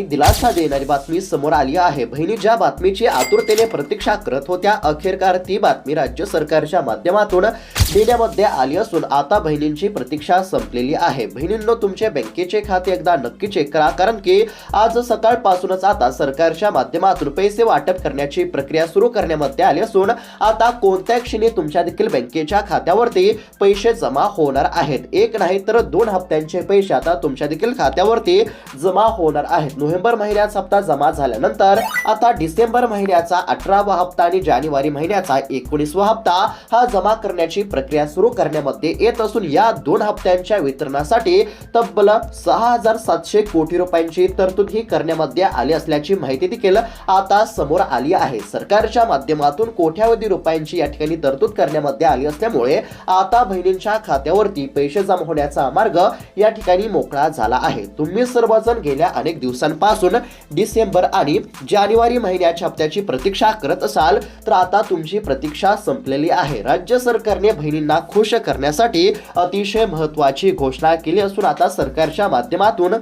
दिलासा देणारी बातमी समोर आली आहे। बहिणी ज्या बातमीची आतुरतेने प्रतीक्षा करत होत्या, अखेरकार ती बातमी राज्य सरकारच्या माध्यमातून देण्यामध्ये आली असून आता बहिणींची प्रतीक्षा संपलेली आहे। बहिणींनो, तुमचे बँकेचे खाते एकदा नक्की चेक करा, कारण की आज सकाळपासूनच आता सरकारच्या माध्यमातून पैसे वाटप करण्याची प्रक्रिया सुरू करण्यामध्ये आली असून आता कोणत्या क्षणी तुमच्या देखील बँकेच्या खात्यावरती पैसे जमा होणार आहेत। एक नाही तर 2 हप्त्यांचे पैसे आता तुमच्या देखील खात्यावरती जमा होणार आहेत। नोव्हेंबर महिन्याचा हप्ता जमा झाल्यानंतर आता डिसेंबर महिन्याचा 18वा हप्ता आणि जानेवारी महिन्याचा 19वा हप्ता हा जमा करण्याची प्रक्रिया सुरू करण्यामध्ये येत असून या 2 हप्त्यांच्या वितरणासाठी तब्बल 6,700 कोटी रुपयांची तरतूद ही करण्यामध्ये आली असल्याची माहिती देखील आता समोर आली आहे। सरकारच्या माध्यमातून कोट्यावधी रुपयांची या ठिकाणी तरतूद करण्यामध्ये आली असल्यामुळे आता बहिणींच्या खात्यावरती पैसे जमा होण्याचा मार्ग या ठिकाणी मोकळा झाला आहे। तुम्ही सर्वजण गेल्या अनेक दिवसांपासून डिसेंबर आणि जानेवारी महिन्याच्या हप्त्याची प्रतीक्षा करत असाल तर आता तुमची प्रतीक्षा संपलेली आहे। राज्य सरकारने बहिणींना खुश करण्यासाठी अतिशय महत्त्वाची घोषणा केली असून आता सरकारच्या माध्यमातून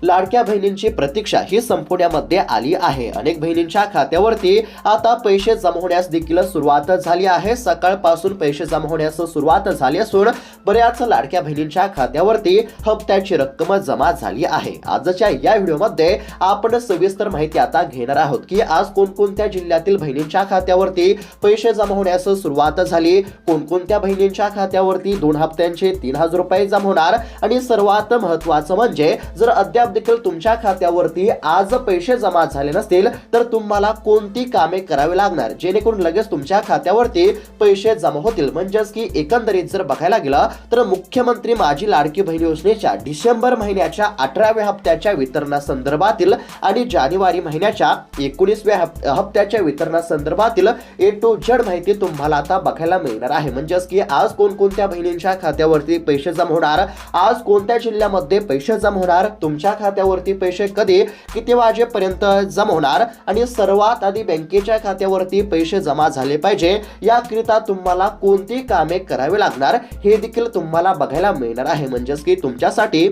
लाडक्या बहिणींची प्रतीक्षा ही संपवण्यामध्ये आली आहे। अनेक बहिणींच्या खात्यावरती आता पैसे जमा होण्यास देखील सुरुवात झाली आहे। सकाळपासून पैसे जमा होण्यास सुरुवात झाली असून बऱ्याच लाडक्या बहिणींच्या खात्यावरती हप्त्याची रक्कम जमा झाली आहे। आजच्या या व्हिडिओमध्ये आपण सविस्तर माहिती आता घेणार आहोत की आज कोणकोणत्या जिल्ह्यातील बहिणींच्या खात्यावरती पैसे जमा होण्यास सुरुवात झाली, कोणकोणत्या बहिणींच्या खात्यावरती 2 हप्त्यांचे 3,000 रुपये जमा होणार आणि सर्वात महत्त्वाचं म्हणजे जर अद्याप देखील तुमच्या खात्यावरती आज पैसे जमा झाले नसतील तर तुम्हाला कोणती कामे करावी लागणार जेणेकरून लगेच तुमच्या खात्यावरती पैसे जमा होतील। म्हणजेच की एकंदरीत जर बघायला गेलं तर मुख्यमंत्री माझी लाडकी बहीण योजनेच्या डिसेंबर महिन्याच्या 18व्या हप्त्याच्या वितरणासंदर्भातील आणि जानेवारी महिन्याच्या 19व्या हप्त्याच्या वितरणासंदर्भातील ए टू झेड माहिती तुम्हाला आता बघायला मिळणार आहे। म्हणजेच की आज कोणकोणत्या बहिणींच्या खात्यावरती पैसे जमा होणार, आज कोणत्या जिल्ह्यामध्ये पैसे जमा होणार, तुमच्या खात्यावरती पैसे कधी किती वाजेपर्यंत जमा होणार आणि सर्वात आधी बँकेच्या खात्यावरती पैसे जमा झाले पाहिजे याकरिता तुम्हाला कोणती कामे करावी लागणार हे देखील तुम्हाला बघायला मिळणार आहे। म्हणजेच की तुमच्यासाठी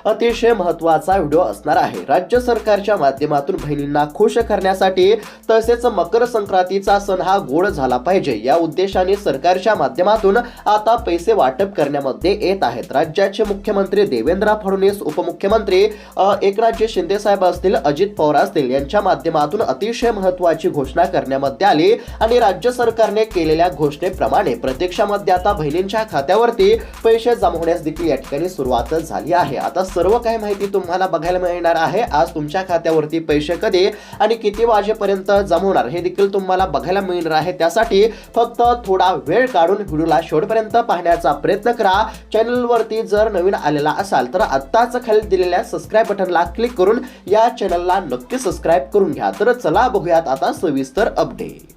अतिशय महत्त्वाचा व्हिडिओ असणार आहे। राज्य सरकारच्या माध्यमातून बहिणींना खुश करण्यासाठी तसेच मकर संक्रांतीचा सण हा गोड झाला पाहिजे या उद्देशाने सरकारच्या माध्यमातून आता पैसे वाटप करण्यामध्ये येत आहेत। राज्याचे मुख्यमंत्री देवेंद्र फडणवीस, उपमुख्यमंत्री एकनाथजी शिंदे साहेब असतील, अजित पवार असतील यांच्या माध्यमातून अतिशय महत्त्वाची घोषणा करण्यामध्ये आली आणि राज्य सरकारने केलेल्या घोषणेप्रमाणे प्रत्यक्षामध्ये आता बहिणींच्या खात्यावरती पैसे जमा होण्यास देखील या ठिकाणी सुरुवात झाली आहे। आता सर्व काही माहिती तुम्हाला बघायला मिळणार आहे। आज तुमच्या खात्यावरती पैसे कधी आणि किती वाजेपर्यंत जमा होणार हे देखील तुम्हाला बघायला मिळणार आहे। त्यासाठी फक्त थोडा वेळ काढून व्हिडिओला शेवटपर्यंत पाहण्याचा प्रयत्न करा। चॅनलवरती जर नवीन आलेला असाल तर आत्ताच खाली दिलेल्या सबस्क्राइब बटनला क्लिक करून या चॅनलला नक्की सबस्क्राइब करून घ्या। तर चला बघूयात आता सविस्तर अपडेट।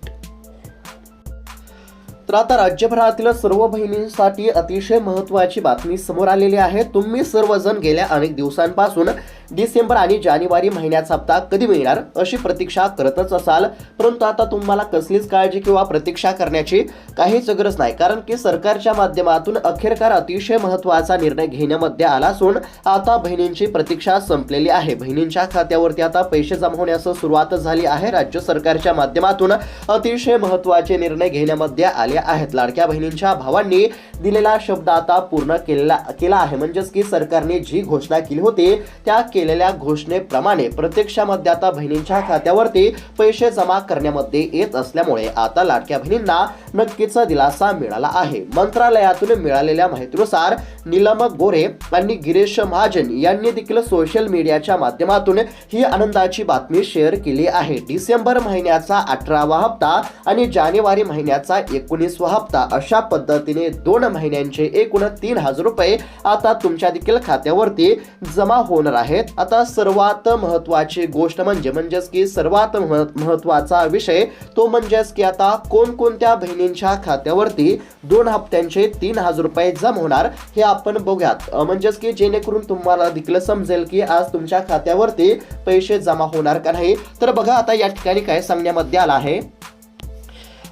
तर आता राज्यभरातील सर्व बहिणींसाठी अतिशय महत्त्वाची बातमी समोर आलेली आहे। तुम्ही सर्वजण गेल्या अनेक दिवसांपासून डिसेंबर आणि जानेवारी महिन्याचा हप्ता कधी मिळणार अशी प्रतीक्षा करतच असाल, परंतु आता तुम्हाला कसलीच काळजी किंवा प्रतीक्षा करण्याची काहीच गरज नाही, कारण की सरकारच्या माध्यमातून अखेरकार अतिशय महत्त्वाचा निर्णय घेण्यामध्ये आला असून आता बहिणींची प्रतीक्षा संपलेली आहे। बहिणींच्या खात्यावरती आता पैसे जमा होण्यास सुरुवात झाली आहे। राज्य सरकारच्या माध्यमातून अतिशय महत्त्वाचे निर्णय घेण्यामध्ये आले आहेत। लाडक्या बहिणींच्या भावांनी दिलेला शब्द आता पूर्ण केला आहे। म्हणजेच की सरकारने जी घोषणा केली होती त्या केलेल्या घोषणेप्रमाणे प्रत्यक्षामध्ये आता बहिणींच्या खात्यावरती पैसे जमा करण्यामध्ये येत असल्यामुळे आता लाडक्या बहिणींना नक्कीच दिलासा मिळाला आहे। मंत्रालयातून मिळालेल्या माहितीनुसार नीलम गोरे आणि गिरीश महाजन यांनी देखील सोशल मीडियाच्या माध्यमातून ही आनंदाची बातमी शेअर केली आहे। डिसेंबर महिन्याचा 18वा हप्ता आणि जानेवारी महिन्याचा 19वा हप्ता अशा पद्धतीने 2 महिन्यांचे एकूण 3,000 रुपये आता तुमच्या देखील खात्यावरती जमा होणार आहेत। आता सर्वात महत्त्वाची गोष्ट म्हणजेच की सर्वात महत्त्वाचा विषय तो म्हणजेच की आता कोणकोणत्या बहिणींच्या खात्यावरती 2 हप्त्यांचे 3,000 रुपये जमा होणार हे आपण बघूयात। म्हणजेच की जेणेकरून तुम्हाला देखील समजेल की आज तुमच्या खात्यावरती पैसे जमा होणार का नाही। तर बघा आता या ठिकाणी काय सांगण्यामध्ये आलं आहे।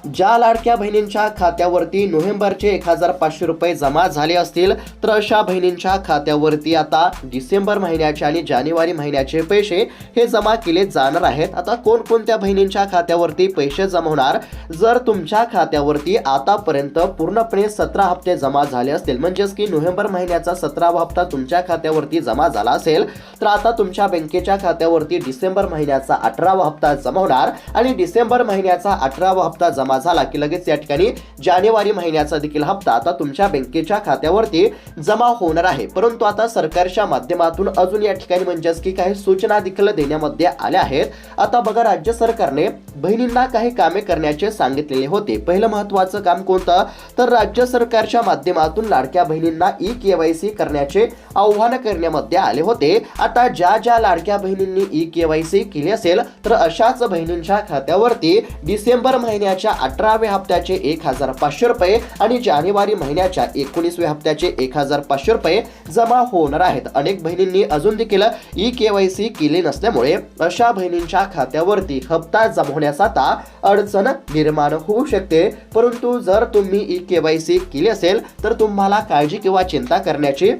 ज्या लाडक्या बहिणींच्या खात्यावरती नोव्हेंबरचे 1500 रुपये जमा झाले असतील तर अशा बहिणींच्या खात्यावरती आता डिसेंबर महिन्याचे आणि जानेवारी महिन्याचे पैसे हे जमा केले जाणार आहेत। आता कोणकोणत्या बहिणींच्या खात्यावरती पैसे जमा होणार, जर तुमच्या खात्यावरती आतापर्यंत पूर्णपणे 17 हप्ते जमा झाले असतील, म्हणजेच की नोव्हेंबर महिन्याचा 17वा हप्ता तुमच्या खात्यावरती जमा झाला असेल तर आता तुमच्या बँकेच्या खात्यावरती डिसेंबर महिन्याचा 18वा हप्ता जमा होणार आणि डिसेंबर महिन्याचा 18वा हप्ता जमा झाला की लगेच या ठिकाणी जानेवारी महिन्याचा देखील हप्ता आता तुमच्या बँकेच्या खात्यावरती जमा होणार आहे। परंतु आता सरकारच्या माध्यमातून अजून या ठिकाणी म्हणजेच की काही सूचना देखील देण्यामध्ये आल्या आहेत। आता बघा, राज्य सरकारने बहिणींना काही कामे करण्याचे सांगितलेले होते। पहिलं महत्त्वाचं काम कोणतं, तर राज्य सरकारच्या माध्यमातून लाडक्या बहिणींना ई-केवायसी करण्याचे आव्हान करण्यामध्ये आले होते। आता ज्या लाडक्या बहिणींनी ई-केवायसी केली असेल तर अशाच बहिणींच्या खात्यावरती डिसेंबर महिन्याच्या 18व्या हप्त्याचे 1500 रुपये आणि जानेवारी महिन्याच्या 19व्या हप्त्याचे 1500 रुपये जमा होणार आहेत। अनेक बहिणींनी अजून देखील ई-केवायसी केली नसल्यामुळे अशा बहिणींच्या खात्यावरती हप्ता जमवण्यास आता अडचण निर्माण होऊ शकते। परंतु जर तुम्ही ई-केवायसी केली असेल तर तुम्हाला काळजी किंवा चिंता करण्याची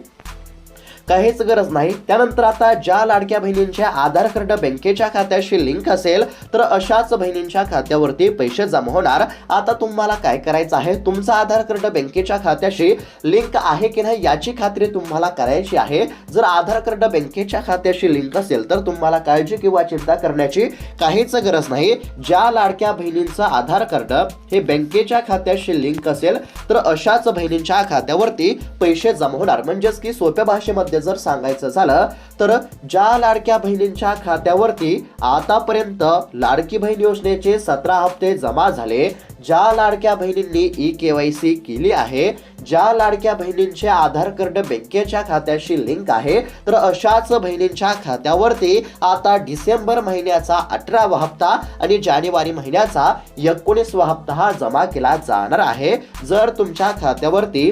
काहीच गरज नाही। त्यानंतर आता ज्या लाडक्या बहिणींच्या आधार कार्ड बँकेच्या खात्याशी लिंक असेल तर अशाच बहिणींच्या खात्यावरती पैसे जमा होणार। आता तुम्हाला काय करायचं आहे, तुमचं आधार कार्ड बँकेच्या खात्याशी लिंक आहे की नाही याची खात्री तुम्हाला करायची आहे। जर आधार कार्ड बँकेच्या खात्याशी लिंक असेल तर तुम्हाला काळजी किंवा चिंता करण्याची काहीच गरज नाही। ज्या लाडक्या बहिणींचं आधार कार्ड हे बँकेच्या खात्याशी लिंक असेल तर अशाच बहिणींच्या खात्यावरती पैसे जमा होणार। म्हणजेच की सोप्या भाषेमध्ये जर सांगायचं झालं तर ज्या लाडक्या बहिणींच्या खात्यावरती आतापर्यंत लाडकी बहीण योजनेचे 17 हप्ते जमा झाले, ज्या लाडक्या बहिणींनी ई-केवायसी केली आहे, ज्या लाडक्या बहिणींचे आधार कार्ड बँकेच्या खात्याशी लिंक आहे तर अशाच बहिणींच्या खात्यावरती आता डिसेंबर महिन्याचा 18वा हप्ता आणि जानेवारी महिन्याचा 19वा हप्ता हा जमा केला जाणार आहे। जर तुमच्या खात्यावरती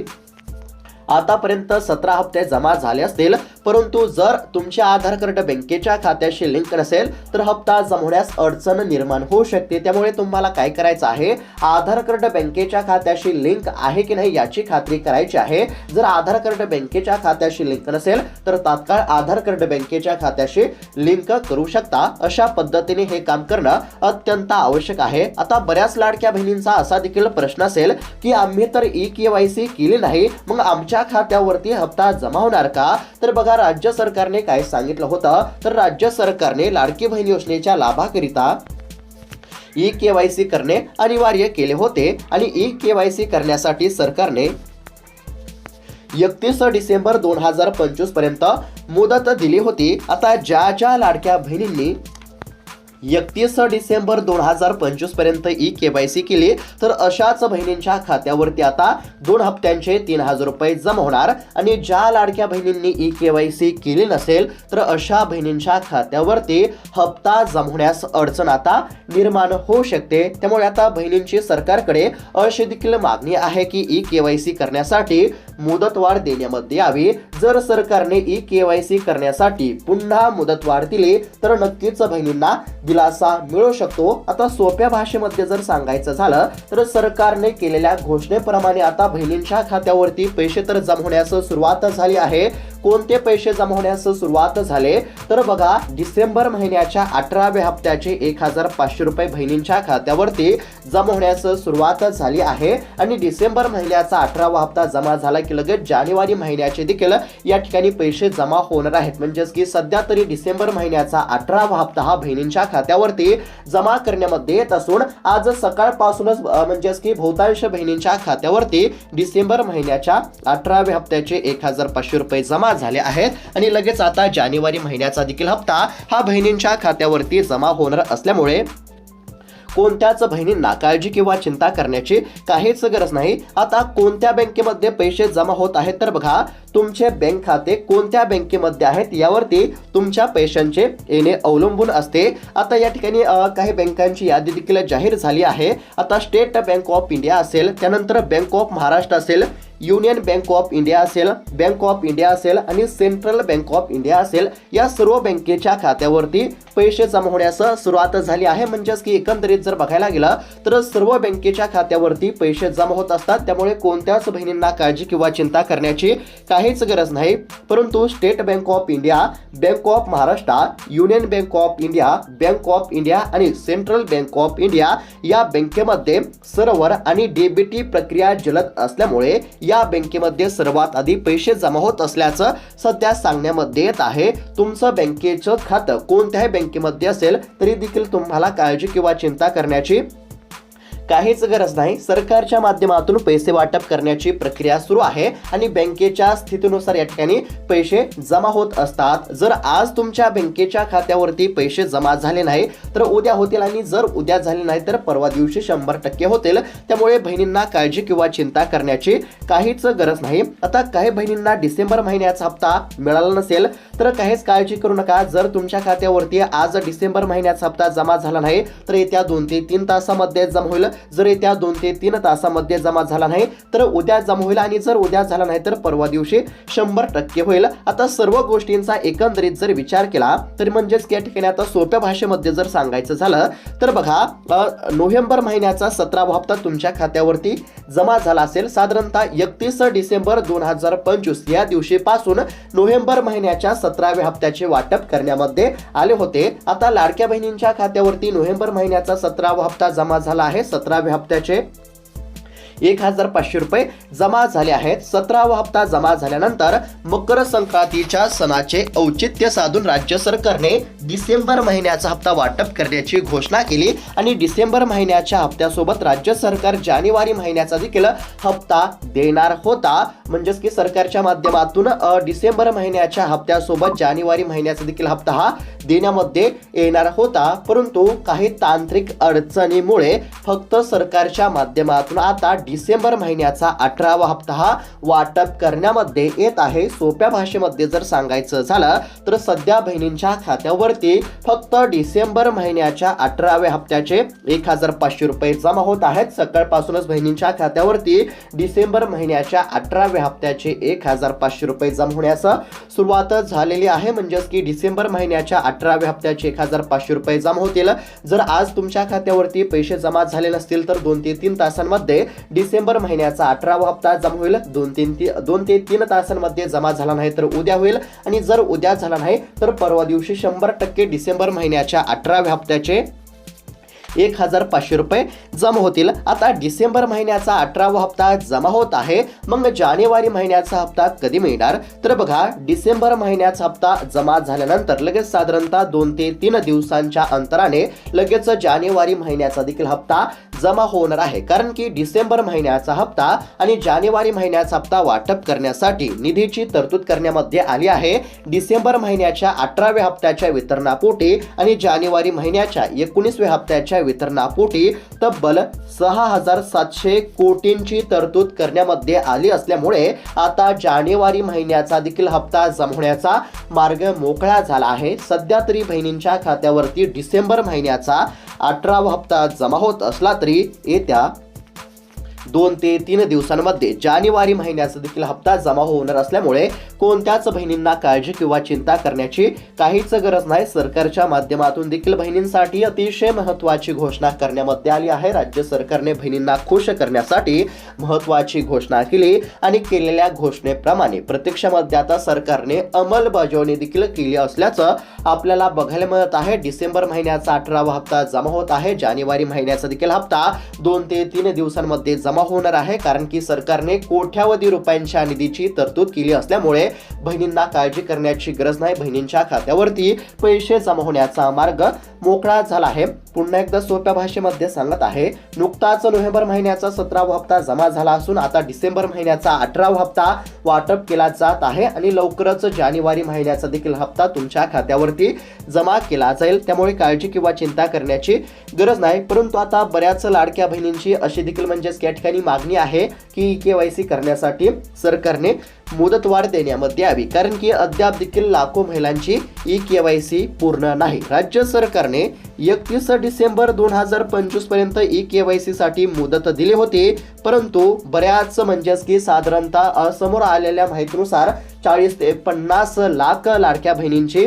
आतापर्यंत 17 हप्ते जमा झाले असतील परंतु जर तुमचे आधार कार्ड बँकेच्या खात्याशी लिंक नसेल तर हप्ता जमवण्यास अडचण निर्माण होऊ शकते। त्यामुळे तुम्हाला काय करायचं आहे, आधार कार्ड बँकेच्या खात्याशी लिंक आहे की नाही याची खात्री करायची आहे। जर आधार कार्ड बँकेच्या खात्याशी लिंक नसेल तर तात्काळ आधार कार्ड बँकेच्या खात्याशी लिंक करू शकता। अशा पद्धतीने हे काम करणं अत्यंत आवश्यक आहे। आता बऱ्याच लाडक्या बहिणींचा असा देखील प्रश्न असेल की आम्ही तर ई-केवायसी केली नाही, मग आमच्या खात्यावरती हप्ता जमा होणार का? तर बघा, राज्य सरकारने काय सांगितलं होतं, तर राज्य सरकारने लाडकी बहीण योजनेच्या लाभाकरिता ई-केवायसी करणे अनिवार्य केले होते आणि ई-केवायसी करण्यासाठी सरकारने 31 डिसेंबर 2025 पर्यंत मुदत दिली होती। आता ज्या लाडक्या बहिणींनी 31 डिसेंबर 2025 पर्यंत ई-केवायसी केली तर अशाच बहिणींच्या खात्यावरती आता 2 हप्त्यांचे 3000 रुपये जमा होणार आणि ज्या लाडक्या बहिणींनी ई-केवायसी केली नसेल तर अशा बहिणींच्या खात्यावरती हप्ता जमवण्यास अडचण आता निर्माण होऊ शकते। त्यामुळे आता बहिणींची सरकारकडे अशी देखील मागणी आहे की ई-केवायसी करण्यासाठी मुदतवाढ देण्यामध्ये यावी। जर सरकारने ई-केवायसी करण्यासाठी पुन्हा मुदतवाढ दिली तर नक्कीच बहिणींना दिलासा मिळू शकतो। आता सोप्या भाषेमध्ये जर सांगायचं झालं तर सरकारने केलेल्या घोषणेप्रमाणे आता बहिणींच्या खात्यावरती पैसे तर जमा होण्यास सुरुवात झाली आहे। कोणते पैसे जमा होण्यास सुरुवात झाले तर बघा, डिसेंबर महिन्याच्या 18व्या हप्त्याचे 1500 रुपये बहिणींच्या खात्यावरती जमा होण्यास सुरुवात झाली आहे आणि डिसेंबर महिन्याचा 18वा हप्ता जमा झाला की लगेच जानेवारी महिन्याचे देखील या ठिकाणी पैसे जमा होणार आहेत। म्हणजेच की सध्या तरी डिसेंबर महिन्याचा 18वा हप्ता हा बहिणींच्या खात्यावरती जमा करण्यामध्ये येत असून आज सकाळपासूनच म्हणजेच की बहुतांश बहिणींच्या खात्यावरती डिसेंबर महिन्याच्या 18व्या हप्त्याचे 1500 रुपये जमा झाले आहेत आणि लगेच आता जानेवारी महिन्याचा देखील हप्ता हा बहिणींच्या खात्यावरती जमा होणार असल्यामुळे कोणत्याच बहिणींना काळजी किंवा चिंता करण्याची काहीच गरज नाही। आता कोणत्या बँकेमध्ये पैसे जमा होत आहेत तर बघा, तुमचे बँक खाते कोणत्या बँकेमध्ये आहेत यावरती तुमच्या पैशांचे येणे अवलंबून असते। आता या ठिकाणी काही बँकांची यादी देखील जाहीर झाली आहे। आता स्टेट बँक ऑफ इंडिया असेल, त्यानंतर बँक ऑफ महाराष्ट्र असेल, युनियन बँक ऑफ इंडिया असेल, बँक ऑफ इंडिया असेल आणि सेंट्रल बँक ऑफ इंडिया असेल, या सर्व बँकेच्या खात्यावरती पैसे जमा होण्यास सुरुवात झाली आहे. म्हणजेच की एकंदरीत जर बघायला गेलं तर सर्व बँकेच्या खात्यावरती पैसे जमा होत असतात. त्यामुळे कोणत्याच बहिणींना काळजी किंवा चिंता करण्याची काहीच गरज नाही. परंतु state bank of India, bank of Maharashtra, union bank of India, bank of India आणि सेंट्रल बँक ऑफ इंडिया या बँकेमध्ये सर्व्हर आणि डीबीटी प्रक्रिया जलद असल्यामुळे या बँकेमध्ये सर्वात आधी पैसे जमा होत असल्याचं सध्या सांगण्यामध्ये येत आहे. तुमचं बँकेचं खातं कोणत्याही बँकेमध्ये असेल तरी देखील तुम्हाला काळजी किंवा चिंता करण्याची काहीच गरज नाही. सरकारच्या माध्यमातून पैसे वाटप करण्याची प्रक्रिया सुरू आहे आणि बँकेच्या स्थितीनुसार या ठिकाणी पैसे जमा होत असतात. जर आज तुमच्या बँकेच्या खात्यावरती पैसे जमा झाले नाही तर उद्या होतील आणि जर उद्या झाले नाही तर परवा दिवशी 100% होतील. त्यामुळे बहिणींना काळजी किंवा चिंता करण्याची काहीच गरज नाही. आता काही बहिणींना डिसेंबर महिन्याचा हप्ता मिळाला नसेल तर काहीच काळजी करू नका. जर तुमच्या खात्यावरती आज डिसेंबर महिन्याचा हप्ता जमा झाला नाही तर येत्या 2 ते 3 तासामध्ये जमा होईल. जर येत्या 2 ते 3 तासामध्ये जमा झाला नाही तर उद्या जमा होईल आणि जर उद्या झाला नाही तर परवा दिवशी 100% होईल. आता सर्व गोष्टींचा एकंदरीत जर विचार केला तर म्हणजेच या ठिकाणी आता सोप्या भाषेमध्ये जर सांगायचं झालं तर बघा, नोव्हेंबर महिन्याचा 17वा हप्ता तुमच्या खात्यावरती जमा झाला असेल. साधारणतः 31 डिसेंबर 2025 या दिवशीपासून नोव्हेंबर महिन्याच्या 17व्या हप्त्याचे वाटप करण्यामध्ये आले होते. आता लाडक्या बहिणींच्या खात्यावरती नोव्हेंबर महिन्याचा 17वा हप्ता जमा झाला आहे. 17व्या हप्त्याचे 1,500 रुपये जमा झाले आहेत. 17वा हप्ता जमा झाल्यानंतर मकर संक्रांतीच्या सणाचे औचित्य साधून राज्य सरकारने डिसेंबर महिन्याचा हप्ता वाटप करण्याची घोषणा केली आणि डिसेंबर महिन्याच्या हप्त्यासोबत राज्य सरकार जानेवारी महिन्याचा देखील हप्ता देणार होता. म्हणजेच की सरकारच्या माध्यमातून डिसेंबर महिन्याच्या हप्त्यासोबत जानेवारी महिन्याचा देखील हप्ता हा देण्यामध्ये येणार होता. परंतु काही तांत्रिक अडचणीमुळे फक्त सरकारच्या माध्यमातून आता डिसेंबर महिन्याचा 18वा हप्ता हा वाटप करण्यामध्ये येत आहे. सोप्या भाषेमध्ये जर सांगायचं झालं तर सध्या बहिणींच्या खात्यावरती फक्त डिसेंबर महिन्याच्या 18व्या हप्त्याचे 1,500 रुपये जमा होत आहेत. सकाळपासूनच बहिणींच्या खात्यावरती डिसेंबर महिन्याच्या 18व्या हप्त्याचे 1,500 रुपये जमा होण्यास सुरुवात झालेली आहे. म्हणजेच की डिसेंबर महिन्याच्या 18व्या हप्त्याचे 1,500 रुपये जमा होतील. जर आज तुमच्या खात्यावरती पैसे जमा झाले नसतील तर 2 ते 3 तासांमध्ये डिसेंबर महिन्याचा 18वा हप्ता जमा होईल. 2 ते 3 तासांमध्ये जमा झाला नाही तर उद्या होईल आणि जर उद्या झाला नाही तर परवा दिवशी 100% डिसेंबर महिन्याच्या 18व्या हप्त्याचे 1,500 रुपये जमा होतील. आता डिसेंबर महिन्याचा 18वा हप्ता जमा होत आहे. मग जानेवारी महिन्याचा हप्ता कधी मिळणार तर बघा, डिसेंबर महिन्याचा हप्ता जमा झाल्यानंतर लगेच साधारणतः 2 ते 3 दिवसांच्या अंतराने लगेच जानेवारी महिन्याचा देखील हप्ता जमा होणार आहे. कारण की डिसेंबर महिन्याचा हप्ता आणि जानेवारी महिन्याचा हप्ता वाटप करण्यासाठी निधीची तरतूद करण्यामध्ये आली आहे. डिसेंबर महिन्याच्या 18व्या हप्त्याच्या वितरणापोटी आणि जानेवारी महिन्याच्या 19व्या हप्त्याच्या वितरणापोटी तब्बल 6,700 कोटींची तरतूद करण्यामध्ये आली असल्यामुळे आता जानेवारी महिन्याचा देखील हप्ता जमा होण्याचा मार्ग मोकळा झाला आहे. सध्या तरी बहिणींच्या खात्यावरती डिसेंबर महिन्याचा 18वा हप्ता जमा होत असला तरी येत्या 2 ते 3 दिवसांमध्ये जानेवारी महिन्याचा देखील हप्ता जमा होणार असल्यामुळे कोणत्याच बहिणींना काळजी किंवा चिंता करण्याची काहीच गरज नाही. सरकारच्या माध्यमातून देखील बहिणींसाठी अतिशय महत्त्वाची घोषणा करण्यामध्ये आली आहे. राज्य सरकारने बहिणींना खुश करण्यासाठी महत्त्वाची घोषणा केली आणि केलेल्या घोषणेप्रमाणे प्रत्यक्षामध्ये आता सरकारने अंमलबजावणी देखील केली असल्याचं आपल्याला बघायला मिळत आहे. डिसेंबर महिन्याचा 18वा हप्ता जमा होत आहे. जानेवारी महिन्याचा देखील हप्ता 2 ते 3 दिवसांमध्ये जमा होणार आहे. कारण की सरकारने कोट्यावधी रुपयांच्या निधीची तरतूद केली असल्यामुळे बहिणींना काळजी करण्याची गरज नाही. बहिणींच्या खात्यावरती पैसे जमा होण्याचा मार्ग मोकळा झाला आहे. पुन्हा एकदा सोप्या भाषेमध्ये सांगत आहे, नुकताच नोव्हेंबर महिन्याचा 17वा हप्ता जमा झाला असून आता डिसेंबर महिन्याचा 18वा हप्ता वाटप केला जात आहे आणि लवकरच जानेवारी महिन्याचा देखील हप्ता तुमच्या खात्यावरती जमा केला जाईल. त्यामुळे काळजी किंवा चिंता करण्याची गरज नाही. परंतु आता बऱ्याच लाडक्या बहिणींची अशी देखील म्हणजेच या ठिकाणी मागणी आहे की KYC करण्यासाठी सरकारने मुदतवाढ देण्यामध्ये यावी, कारण की अद्याप देखील लाखो महिलांची ई-केवायसी पूर्ण नाही. राज्य सरकारने 31 डिसेंबर 2025 पर्यंत ई-केवायसी साठी मुदत दिली होती, परंतु बऱ्याच म्हणजेच की साधारणतः समोर आलेल्या माहितीनुसार 40 ते 50 लाख लाडक्या बहिणींची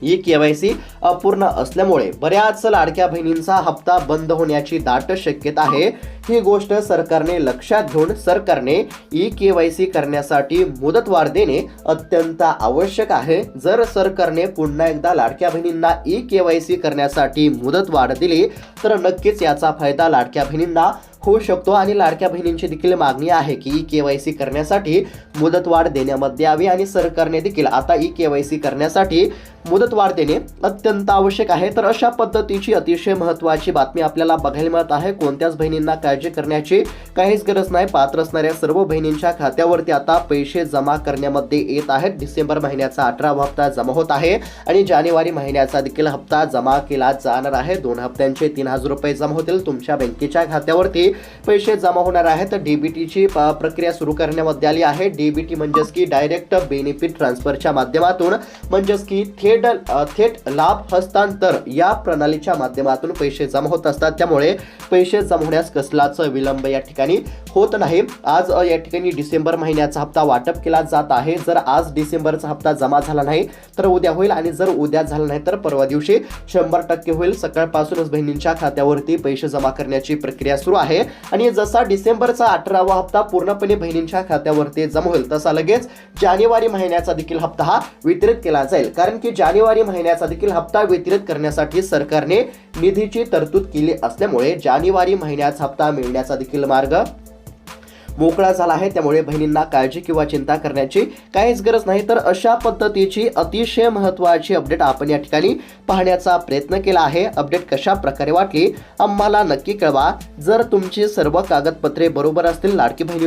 ई-केवायसी अपूर्ण असल्यामुळे बऱ्याच लाडक्या बहिणींचा हप्ता बंद होण्याची दाट शक्यता आहे. ही गोष्ट सरकारने लक्षात घेऊन सरकारने ई-केवायसी करण्यासाठी मुदतवाढ देणे अत्यंत आवश्यक आहे. जर सरकारने पुन्हा एकदा लाडक्या बहिणींना ई-केवायसी करण्यासाठी मुदतवाढ दिली तर नक्कीच याचा फायदा लाडक्या बहिणींना होऊ शकतो आणि लाडक्या बहिणींची देखील मागणी आहे की ई-केवायसी करण्यासाठी मुदतवाढ देण्यामध्ये यावी आणि सरकारने देखील आता ई-केवायसी करण्यासाठी मुदतवाढ देणे अत्यंत आवश्यक आहे. तर अशा पद्धतीची अतिशय महत्त्वाची बातमी आपल्याला बघायला मिळत आहे. कोणत्याच बहिणींना काळजी करण्याची काहीच गरज नाही. पात्र असणाऱ्या सर्व बहिणींच्या खात्यावरती आता पैसे जमा करण्यामध्ये येत आहेत. डिसेंबर महिन्याचा 18वा हप्ता जमा होत आहे आणि जानेवारी महिन्याचा देखील हप्ता जमा केला जाणार आहे. 2 हप्त्यांचे 3000 रुपये जमा होतील. तुमच्या बँकेच्या खात्यावरती पैसे जमा होणार आहेत. डीबीटीची प्रक्रिया सुरू करण्यामध्ये आली आहे. डीबीटी म्हणजेच की डायरेक्ट बेनिफिट ट्रान्सफरच्या माध्यमातून म्हणजेच की थेट लाभ हस्तांतर या प्रणालीच्या माध्यमातून पैसे जमा होत असतात. त्यामुळे पैसे जमा होण्यास कसलाच विलंब या ठिकाणी होत नाही. आज या ठिकाणी डिसेंबर महिन्याचा हप्ता वाटप केला जात आहे. जर आज डिसेंबरचा हप्ता जमा झाला नाही तर उद्या होईल आणि जर उद्या झाला नाही तर परवा दिवशी 100% होईल. सकाळपासूनच बहिणींच्या खात्यावरती पैसे जमा करण्याची प्रक्रिया सुरू आहे आणि जसा डिसेंबरचा 18वा हप्ता पूर्णपणे बहिणींच्या खात्यावरती जमा होईल तसा लगेच जानेवारी महिन्याचा देखील हप्ता हा वितरित केला जाईल. कारण की जानेवारी महिन्याचा देखील हप्ता वितरित करण्यासाठी सरकारने निधीची तरतूद केली असल्यामुळे जानेवारी महिन्याचा हप्ता मिळण्याचा देखील मार्ग मोकळा झाला आहे. त्यामुळे बहिणींना काळजी किंवा चिंता करण्याची काहीच गरज नाही. तर अशा पद्धतीची अतिशय महत्त्वाची अपडेट आपण या ठिकाणी पाहण्याचा प्रयत्न केला आहे. अपडेट कशा प्रकारे वाटली आम्हाला नक्की कळवा. जर तुमची सर्व कागदपत्रे बरोबर असतील, लाडकी बहीण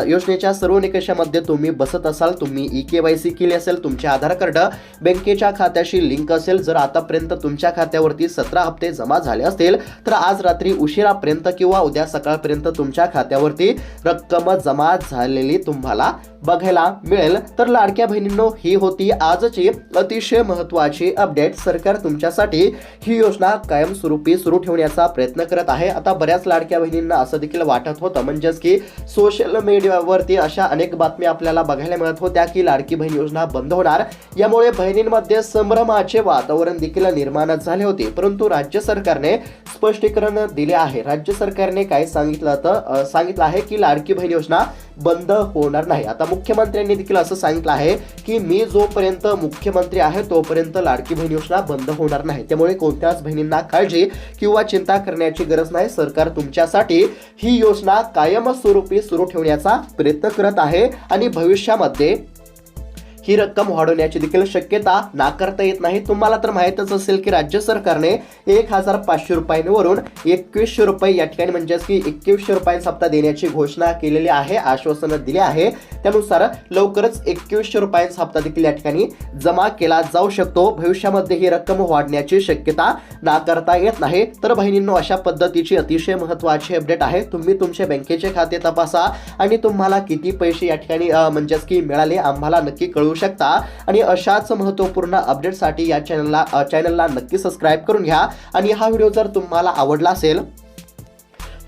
योजनेच्या सर्व निकषामध्ये तुम्ही बसत असाल, तुम्ही ई-केवायसी केली असेल, तुमचे आधार कार्ड बँकेच्या खात्याशी लिंक असेल, जर आतापर्यंत तुमच्या खात्यावरती 17 हप्ते जमा झाले असतील तर आज रात्री उशिरापर्यंत किंवा उद्या सकाळपर्यंत तुमच्या खात्यावरती रक्कम जमा झालेली तुम्हाला बघायला मिळेल. तर लाडक्या बहिणींनो, ही होती आजची अतिशय महत्त्वाची अपडेट. सरकार तुमच्यासाठी ही योजना कायमस्वरूपी सुरू ठेवण्याचा प्रयत्न करत आहे. आता बऱ्याच लाडक्या बहिणींना असं देखील वाटत होतं, म्हणजेच की सोशल मीडियावरती अशा अनेक बातम्या आपल्याला बघायला मिळत होत्या की लाडकी बहीण योजना बंद होणार. यामुळे बहिणींमध्ये संभ्रमाचे वातावरण देखील निर्माण झाले होते. परंतु राज्य सरकारने स्पष्टीकरण दिले आहे. राज्य सरकारने काय सांगितलं आहे की लाडकी बहीण योजना बंद होणार नाही. आता मुख्यमंत्र्यांनी देखील असं सांगितलं आहे की मी जोपर्यंत मुख्यमंत्री आहे तोपर्यंत लाडकी बहीण योजना बंद होणार नाही. त्यामुळे कोणत्याच बहिणींना काळजी किंवा चिंता करण्याची गरज नाही. सरकार तुमच्यासाठी ही योजना कायमस्वरूपी सुरू ठेवण्याचा प्रयत्न करत आहे आणि भविष्यामध्ये ही रक्कम वाढवण्याची देखील शक्यता नाकारता येत नाही. तुम्हाला तर माहीतच असेल की राज्य सरकारने 1500 रुपयांवरून 2100 रुपये या ठिकाणी म्हणजेच की 2100 रुपयांचा हप्ता देण्याची घोषणा केलेली आहे, आश्वासन दिले आहे. त्यानुसार लवकरच 2100 रुपयांचा हप्ता देखील या ठिकाणी जमा केला जाऊ शकतो. भविष्यामध्ये ही रक्कम वाढण्याची शक्यता नाकारता येत नाही. तर बहिणींनो, अशा पद्धतीची अतिशय महत्त्वाची अपडेट आहे. तुम्ही तुमचे बँकेचे खाते तपासा आणि तुम्हाला किती पैसे या ठिकाणी म्हणजेच की मिळाले आम्हाला नक्की कळू शकता. आणि अशाच महत्त्वपूर्ण अपडेटसाठी या चॅनलला नक्की सबस्क्राईब करून घ्या. आणि हा व्हिडिओ जर तुम्हाला आवडला असेल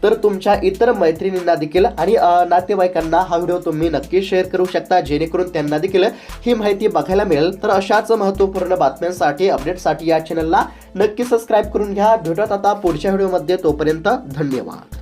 तर तुमच्या इतर मैत्रिणींना देखील आणि नातेवाईकांना हा व्हिडिओ तुम्ही नक्की शेअर करू शकता, जेणेकरून त्यांना देखील ही माहिती बघायला मिळेल. तर अशाच महत्त्वपूर्ण बातम्यांसाठी, अपडेटसाठी या चॅनलला नक्की सबस्क्राईब करून घ्या. भेटूयात आता पुढच्या व्हिडिओमध्ये. तोपर्यंत धन्यवाद.